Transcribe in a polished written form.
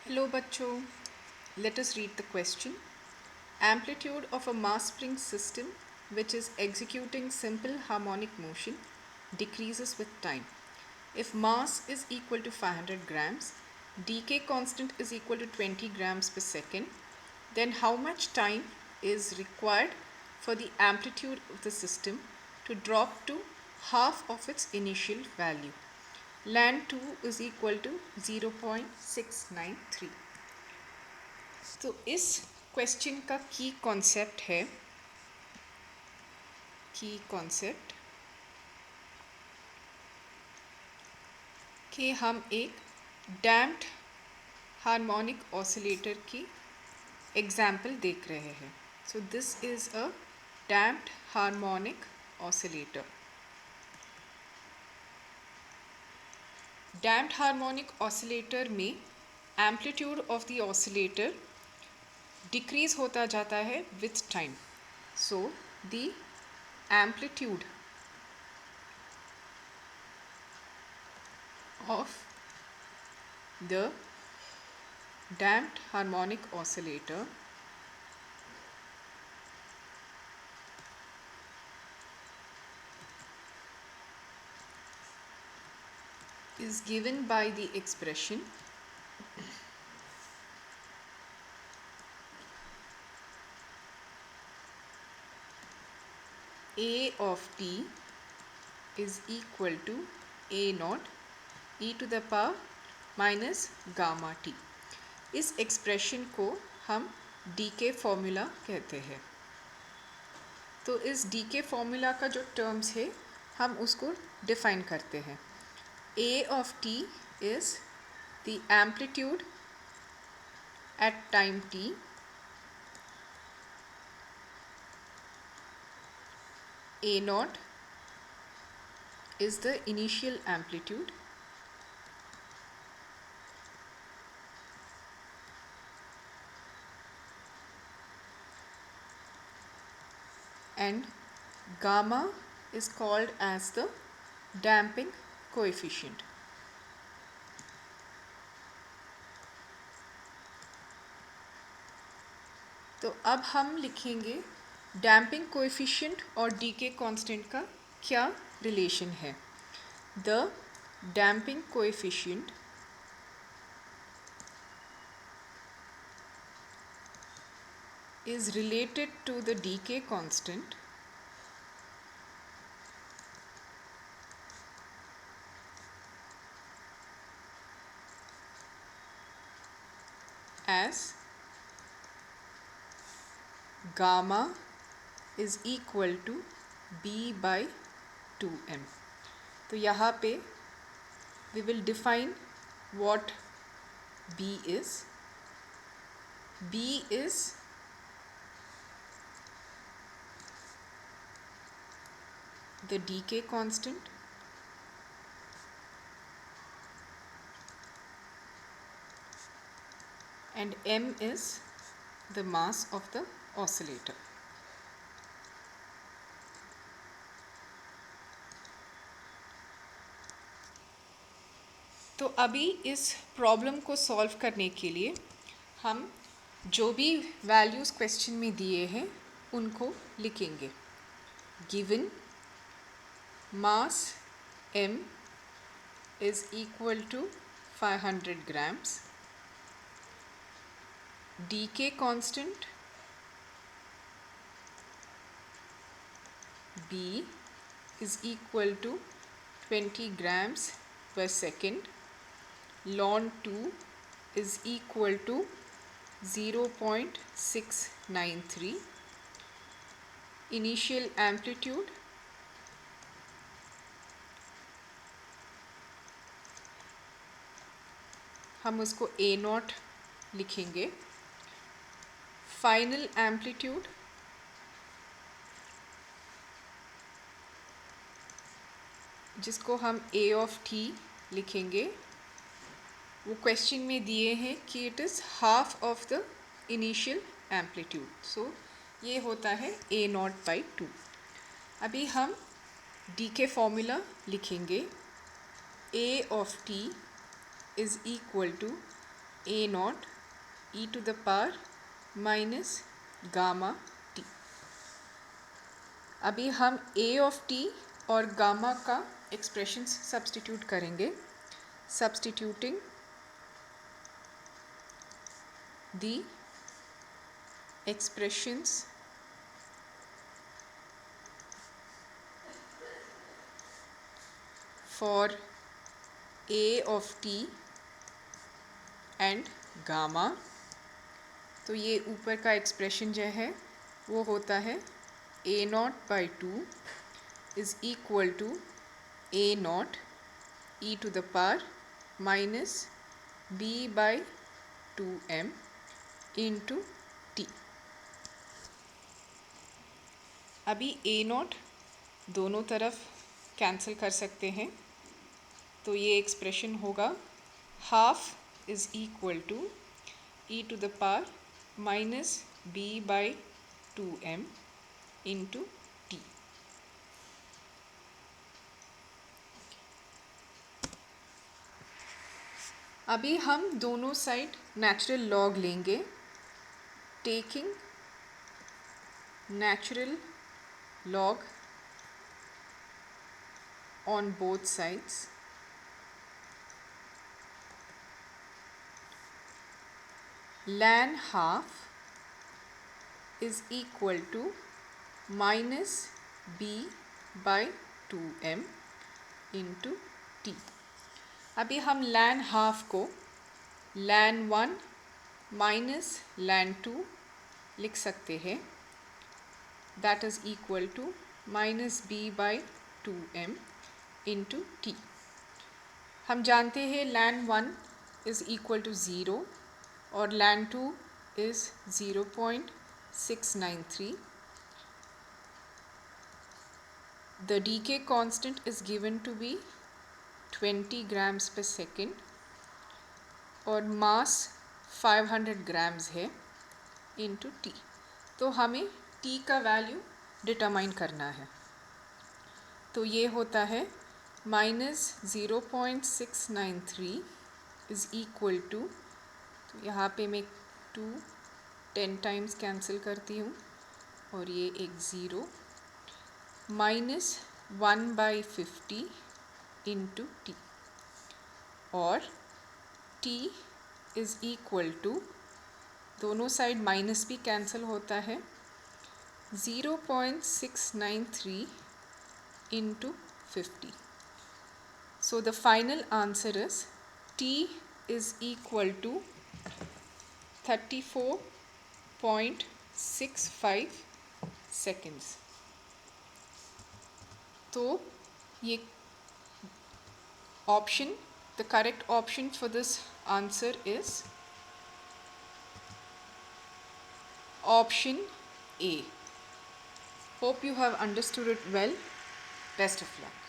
Hello बच्चों, let us read the question. Amplitude of a mass spring system which is executing simple harmonic motion decreases with time. If mass is equal to 500 grams, decay constant is equal to 20 grams per second, then how much time is required for the amplitude of the system to drop to half of its initial value? Land 2 is equal to 0.693. तो इस question का की concept कि हम एक damped harmonic oscillator की example देख रहे हैं. So this is a damped harmonic oscillator. Damped harmonic oscillator में amplitude of the oscillator decrease होता जाता है with time. So the amplitude of the damped harmonic oscillator is given by the expression A of t is equal to A naught e to the power minus gamma t. इस expression को हम decay formula कहते हैं. तो इस DK formula का जो terms है हम उसको डिफाइन करते हैं. A of t is the amplitude at time t A naught is the initial amplitude and gamma is called as the damping coefficient. तो अब हम लिखेंगे डैम्पिंग कोएफिशिएंट और डीके कांस्टेंट का क्या रिलेशन है. The damping coefficient is related to the decay constant as gamma is equal to b by 2m. तो यहाँ पे we will define what b is. b is the decay constant and m is the mass of the oscillator. तो अभी इस problem को solve करने के लिए हम जो भी वैल्यूज़ क्वेश्चन में दिए हैं उनको लिखेंगे. Given mass m is equal to 500 grams. Decay constant B is equal to 20 grams per second. Ln 2 is equal to 0.693. Initial amplitude हम उसको A नॉट लिखेंगे. फाइनल एम्पलीट्यूड जिसको हम A ऑफ t लिखेंगे. वो क्वेश्चन में दिए हैं कि it is half of the initial amplitude. So ये होता है A नॉट बाई 2. अभी हम डीके फॉर्मूला लिखेंगे. A of t is equal to a naught e to the power minus gamma t। अभी हम a of t और gamma का एक्सप्रेशंस सब्स्टिट्यूट करेंगे। Substituting the expressions for a of t and gamma। तो ये ऊपर का एक्सप्रेशन जो है वो होता है a naught by 2 is equal to a naught e to the power minus b by 2m into t। अभी a naught दोनों तरफ कैंसिल कर सकते हैं, तो ये एक्सप्रेशन होगा half is equal to e to the power minus b by 2m into t। अभी हम दोनों साइड नेचुरल लॉग लेंगे। Taking natural log on both sides, ln half is equal to minus b by 2m into t। अभी हम ln half को ln 1 minus ln 2 लिख सकते हैं, that is equal to minus b by 2m into t। हम जानते हैं ln 1 is equal to 0 और ln 2 is 0.693। The decay constant is given to be 20 grams per second और mass 500 grams है into t। तो हमें t का value determine करना है। तो ये होता है माइनस 0.693 इज़ इक्वल टू, तो यहाँ पे मैं 2 10 टाइम्स कैंसिल करती हूँ और ये एक 0 माइनस 1/50 इंटू टी और t इज़ इक्वल टू, दोनों साइड माइनस भी कैंसिल होता है, 0.693 into 50। So the final answer is t is equal to 34.65 seconds। तो ये option, the correct option for this answer is option A। Hope you have understood it well. Best of luck.